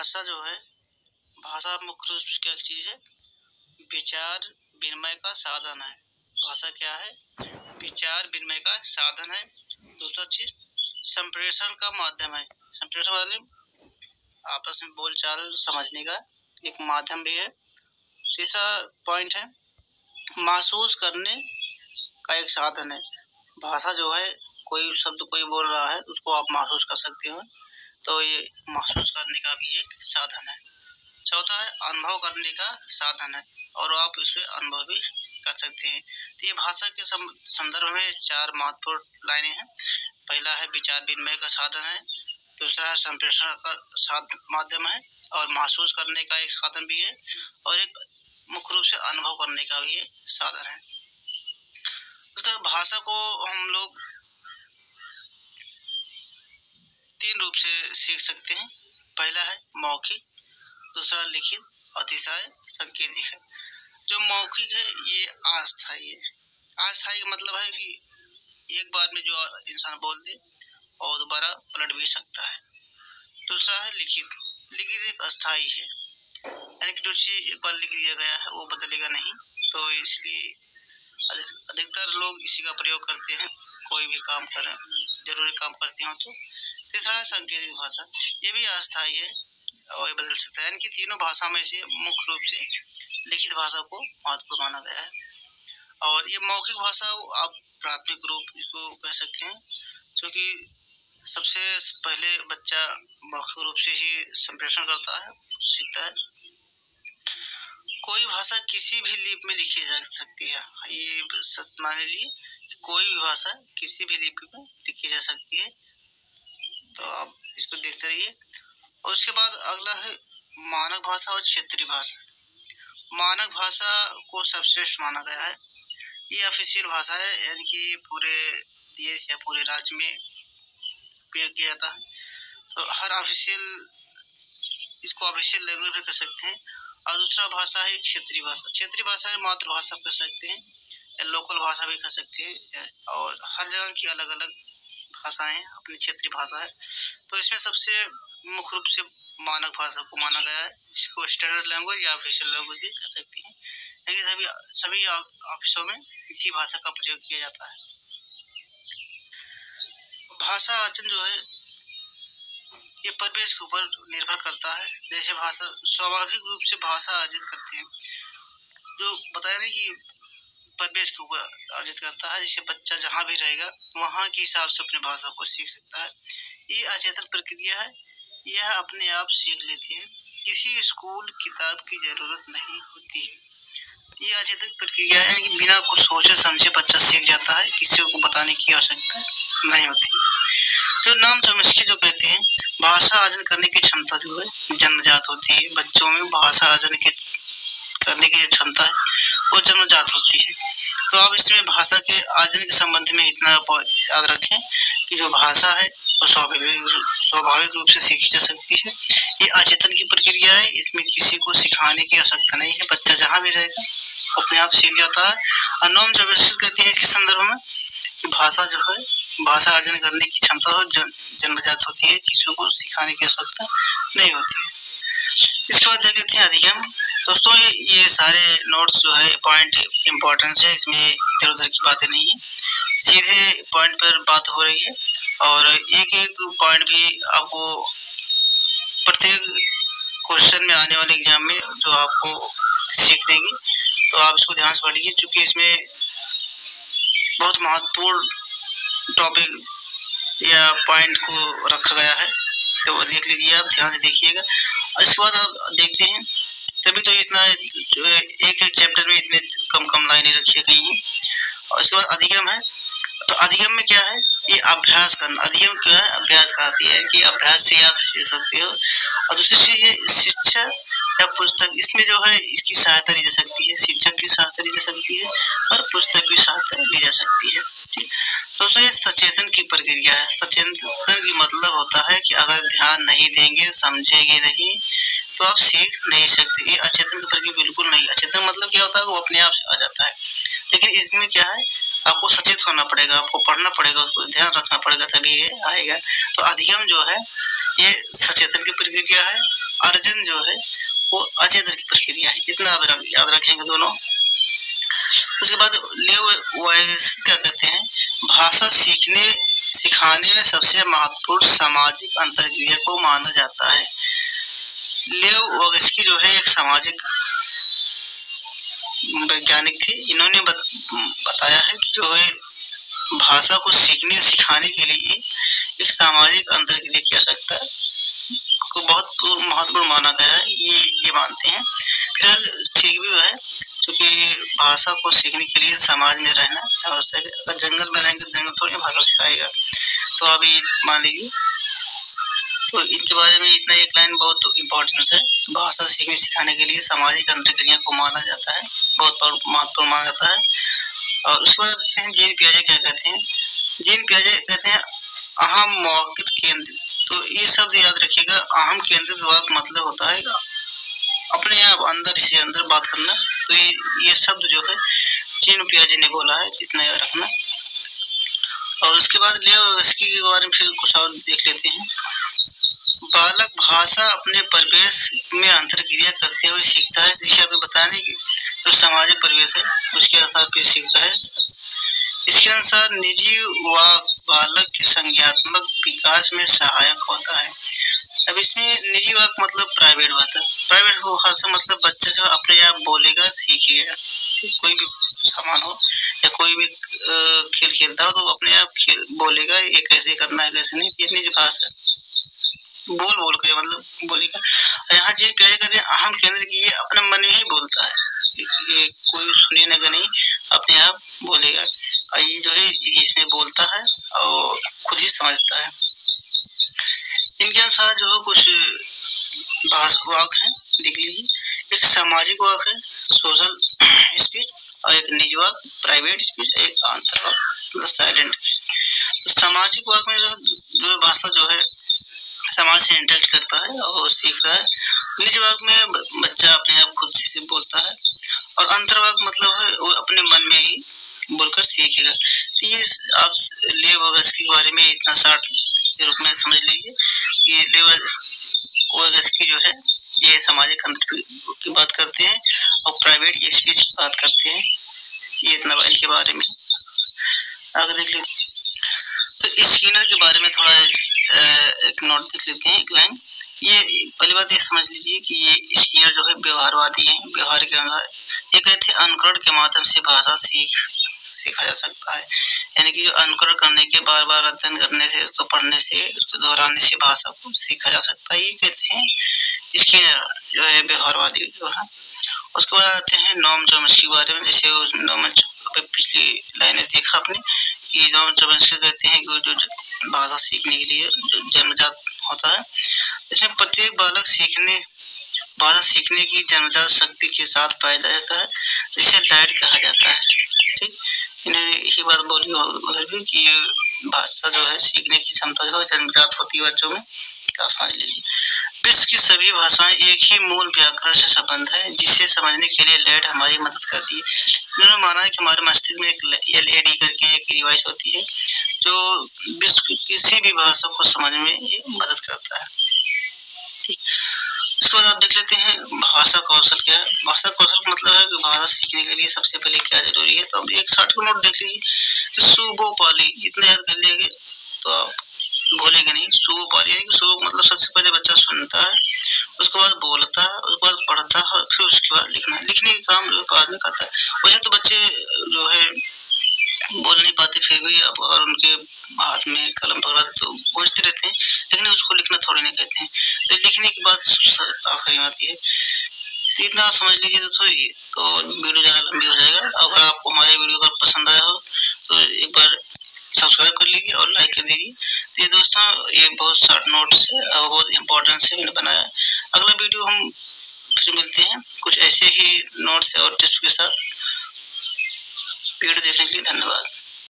भाषा जो है, भाषा मुख्य रूप से क्या चीज़ है? विचार विनिमय का साधन है। भाषा क्या है? विचार विनिमय का साधन है। दूसरा चीज संप्रेषण का माध्यम है। संप्रेषण माध्यम आपस में बोलचाल समझने का एक माध्यम भी है। तीसरा पॉइंट है महसूस करने का एक साधन है। भाषा जो है, कोई शब्द कोई बोल रहा है उसको आप महसूस कर सकते हो, तो ये महसूस करने का भी एक साधन है। चौथा है अनुभव करने का साधन है, और आप इसमें अनुभव भी कर सकते हैं। तो ये भाषा के संदर्भ में चार महत्वपूर्ण लाइनें हैं। पहला है विचार विनिमय का साधन है, दूसरा है संप्रेषण का माध्यम है, और महसूस करने का एक साधन भी है, और एक मुख्य रूप से अनुभव करने का भी एक साधन है। उसका भाषा को हम लोग तीन रूप से सीख सकते हैं। पहला है मौखिक, दूसरा लिखित, और तीसरा है सांकेतिक है। जो मौखिक है ये अस्थायी है। अस्थायी का मतलब है कि एक बार में जो इंसान बोल दे और दोबारा पलट भी सकता है। दूसरा है लिखित। लिखित एक अस्थायी है, यानी कि जो चीज एक बार लिख दिया गया है वो बदलेगा नहीं, तो इसलिए अधिकतर लोग इसी का प्रयोग करते हैं कोई भी काम करें, जरूरी काम करते हो तो। तीसरा है सांकेतिक भाषा, ये भी अस्थायी है और ये बदल सकता है। यानी कि तीनों भाषा में से मुख्य रूप से लिखित भाषा को महत्वपूर्ण माना गया है। और ये मौखिक भाषा आप प्राथमिक रूप इसको कह सकते हैं, क्योंकि सबसे पहले बच्चा मौखिक रूप से ही संप्रेषण करता है, सीखता है। कोई भाषा किसी भी लिपि में लिखी जा सकती है, ये सत्य मान लीजिए। कोई भी भाषा किसी भी लिपि में लिखी जा सकती है, तो आप इसको देखते रहिए। और उसके बाद अगला है मानक भाषा और क्षेत्रीय भाषा। मानक भाषा को सर्वश्रेष्ठ माना गया है। ये ऑफिशियल भाषा है, यानी कि पूरे देश या पूरे राज्य में उपयोग किया जाता है। तो हर ऑफिशियल, इसको ऑफिशियल लैंग्वेज भी कह सकते हैं। और दूसरा भाषा है क्षेत्रीय भाषा। क्षेत्रीय भाषा है मातृभाषा कह सकते हैं, या लोकल भाषा भी कह सकते हैं, और हर जगह की अलग अलग भाषाएं अपनी क्षेत्रीय भाषा है। तो इसमें सबसे मुख्य रूप से मानक भाषा को माना गया है, जिसको स्टैंडर्ड लैंग्वेज या ऑफिशियल लैंग्वेज भी कह सकते हैं। लेकिन सभी ऑफिसों में इसी भाषा का प्रयोग किया जाता है। भाषा अर्जन जो है ये परिवेश के ऊपर निर्भर करता है। जैसे भाषा स्वाभाविक रूप से भाषा अर्जित करते हैं, जो बताया नहीं कि परिवेश के ऊपर अर्जित करता है। जैसे बच्चा जहाँ भी रहेगा वहाँ के हिसाब से अपनी भाषा को सीख सकता है। ये अचेतन प्रक्रिया है, यह अपने आप सीख लेती है, किसी स्कूल किताब की जरूरत नहीं होती है। ये अचेतन प्रक्रिया है कि बिना कुछ सोचे समझे बच्चा सीख जाता है, किसी को बताने की आवश्यकता नहीं होती। जो नाम चॉम्स्की जो कहते हैं भाषा अर्जन करने की क्षमता जो है जन्मजात होती है। बच्चों में भाषा अर्जन करने की क्षमता है वो जन्मजात होती है। तो आप इसमें भाषा के अर्जन के संबंध में इतना याद रखें कि जो भाषा है वो स्वाभाविक रूप से सीखी जा सकती है। ये अचेतन की प्रक्रिया है, इसमें किसी को सिखाने की आवश्यकता नहीं है। बच्चा जहाँ भी रहेगा अपने आप सीख जाता है। और नॉम चॉम्स्की कहते हैं इसके संदर्भ में कि भाषा जो है, भाषा अर्जन करने की क्षमता जन्मजात होती है, किसी को सिखाने की आवश्यकता नहीं होती है। इसके बाद देख लेते हैं अधिगम। दोस्तों ये सारे नोट्स जो है पॉइंट इम्पोर्टेंस है, इसमें इधर उधर की बातें नहीं है, सीधे पॉइंट पर बात हो रही है। और एक एक पॉइंट भी आपको प्रत्येक क्वेश्चन में आने वाले एग्जाम में जो आपको सीख देंगे, तो आप इसको ध्यान से पढ़िए, क्योंकि इसमें बहुत महत्वपूर्ण टॉपिक या पॉइंट को रखा गया है। तो देख लीजिए, आप ध्यान से देखिएगा। इसके बाद आप देखते हैं, तभी तो इतना एक एक चैप्टर में इतने कम लाइनें रखी गई हैं। और इसके बाद अधिगम है। तो अधिगम में क्या है? ये अभ्यास करना। अधिगम क्या है? अभ्यास कहती है कि अभ्यास से आप सीख सकते हो। और दूसरी चीज ये शिक्षा या पुस्तक, इसमें जो है इसकी सहायता ली जा सकती है, शिक्षक की सहायता ली जा सकती है और पुस्तक की सहायता ली जा सकती है। ठीक दोस्तों, ये सचेतन की प्रक्रिया है। सचेतन की मतलब होता है कि अगर ध्यान नहीं देंगे, समझेंगे नहीं, तो आप सीख नहीं सकते। ये अचेतन की प्रक्रिया बिल्कुल नहीं। अचेतन मतलब क्या होता है? वो अपने आप से आ जाता है। लेकिन इसमें क्या है? आपको सचेत होना पड़ेगा, आपको पढ़ना पड़ेगा, उसको ध्यान रखना पड़ेगा, तभी ये आएगा। तो अधिगम जो है ये सचेतन की प्रक्रिया है, अर्जन जो है वो अचेतन की प्रक्रिया है। इतना आप याद रखेंगे दोनों। उसके बाद लेवोइसिस क्या कहते हैं, भाषा सिखाने में सबसे महत्वपूर्ण सामाजिक अंतरक्रिया को माना जाता है। लेवोइसिस जो है एक सामाजिक वैज्ञानिक थे। इन्होंने बताया है कि जो है भाषा को सिखाने के लिए एक सामाजिक अंतरक्रिया की आवश्यकता को बहुत महत्वपूर्ण माना गया है। ये मानते हैं। फिलहाल ठीक भी है, क्योंकि भाषा को सीखने के लिए समाज में रहना आवश्यक है। अगर जंगल में रहेंगे तो जंगल थोड़ी भाषा सिखाएगा। तो अभी मान लीजिए, तो इनके बारे में इतना एक लाइन बहुत इम्पोर्टेंट है। भाषा सीखने सिखाने के लिए सामाजिक अंतरक्रिया को माना जाता है, बहुत महत्वपूर्ण माना जाता है। और उसके बाद देखते हैं जीन पियाजे क्या कहते हैं। जीन पियाजे कहते हैं अहम मौखिक केंद्रित। तो ये शब्द याद रखिएगा, अहम केंद्रित वाक्य मतलब होता है अपने आप अंदर से अंदर बात करना। तो ये शब्द जो है जीन पियाजे ने बोला है, इतना याद रखना। और उसके बाद लेवोइसिस के बारे में फिर कुछ और देख लेते हैं। बालक भाषा अपने परिवेश में अंतरक्रिया करते हुए सीखता है। जिसे आपने बताने की जो सामाजिक परिवेश है उसके आधार पर सीखता है। इसके अनुसार निजी वाक्य बालक के संज्ञानात्मक विकास में सहायक होता है। अब इसमें निजी वाक्य मतलब प्राइवेट भाषा। प्राइवेट भाषा मतलब बच्चा जो अपने आप बोलेगा, सीखेगा। कोई भी सामान हो या कोई भी खेल खेलता हो तो अपने आप बोलेगा, ये कैसे करना है कैसे नहीं। ये निजी भाषा बोल के मतलब बोलेगा। यहाँ जीन पियाजे कहते हैं अहम केंद्र की, ये अपने मन में ही बोलता है, ये कोई सुनेगा का नहीं, अपने आप बोलेगा। और ये जो है इसमें बोलता है और खुद ही समझता है। इनके अनुसार जो कुछ वाक्य है देख लीजिए। एक सामाजिक वाक्य है सोशल स्पीच, और एक निजी वाक्य प्राइवेट स्पीच, एक अंतर वाक्य साइलेंट। तो सामाजिक वाक्य में जो भाषा जो है समाज से इंटरेक्ट करता है और सीखता है। निजी वाक्य में बच्चा अपने आप खुद से बोलता है। और अंतर्वाक्य मतलब है वो अपने मन में ही बोलकर सीखेगा। तो ये आप लेवोइसिस के बारे में इतना शॉर्ट रूप में समझ लीजिए। ये लेवोइसिस की जो है ये सामाजिक अंतर की बात करते हैं और प्राइवेट स्पीच की बात करते हैं। ये इतना इनके बारे में आगे देख लीजिए। तो स्किनर के बारे में थोड़ा एक नोट देख लेते हैं, एक लाइन। ये पहली बात ये समझ लीजिए कि ये स्किनर जो है व्यवहारवादी है। व्यवहार के अनुसार ये कहते हैं अनुकरण के माध्यम से भाषा सीखा जा सकता है। यानी कि जो अनुकरण करने के, बार बार अध्ययन करने से, उसको पढ़ने से, उसको दोहराने से भाषा को सीखा जा सकता है। ये कहते हैं स्किनर जो है व्यवहारवादी जो है। उसके बाद आते हैं नोम चॉम्स्की के बारे में। जैसे नोम पिछली लाइनें देखा आपने कि नोम चॉम्स्की कहते हैं कि जो भाषा सीखने के लिए जो जन्मजात होता है, इसमें प्रत्येक बालक भाषा सीखने की जन्मजात शक्ति के साथ पैदा होता है, जिसे डाइट कहा जाता है। ठीक, इन्होंने यही बात बोली उधर भी कि ये भाषा जो है सीखने की क्षमता जो है जन्मजात होती है बच्चों में। क्या समझ लीजिए, विश्व की सभी भाषाएं एक ही मूल व्याकरण से संबंध है, जिसे समझने के लिए लैड हमारी मदद करती है। इन्होंने माना है कि हमारे मस्तिष्क में एक LAD करके एक डिवाइस होती है जो विश्व की किसी भी भाषा को समझने में ये मदद करता है। ठीक, उसके बाद आप देख लेते हैं भाषा कौशल क्या है। भाषा कौशल मतलब है कि भाषा सीखने के लिए सबसे पहले क्या जरूरी है। तो अब एक शॉर्ट नोट देख लीजिए कि सुबोपाली, इतना याद कर लेंगे तो आप बोलेंगे नहीं। सुबोपाली यानी कि सुबो मतलब सबसे पहले बच्चा सुनता है, उसके बाद बोलता है, उसके बाद पढ़ता है, फिर उसके बाद लिखना है। लिखने का काम जो आदमी करता है। वैसे तो बच्चे जो है बोल नहीं पाते, फिर भी अब अगर उनके हाथ में कलम पकड़ाते तो पूछते रहते हैं, लेकिन उसको लिखना थोड़ी नहीं कहते हैं। तो लिखने की बात आखिरी में आती है। तो इतना आप समझ लीजिए तो वीडियो ज़्यादा लंबी हो जाएगा। अगर आपको हमारे वीडियो अगर पसंद आया हो तो एक बार सब्सक्राइब कर लीजिए और लाइक कर दीजिए। तो ये दोस्तों ये बहुत शॉर्ट नोट्स है और बहुत इंपॉर्टेंट से मैंने बनाया। अगला वीडियो हम फिर मिलते हैं कुछ ऐसे ही नोट्स और टिप्स के साथ। वीडियो देखने के लिए धन्यवाद।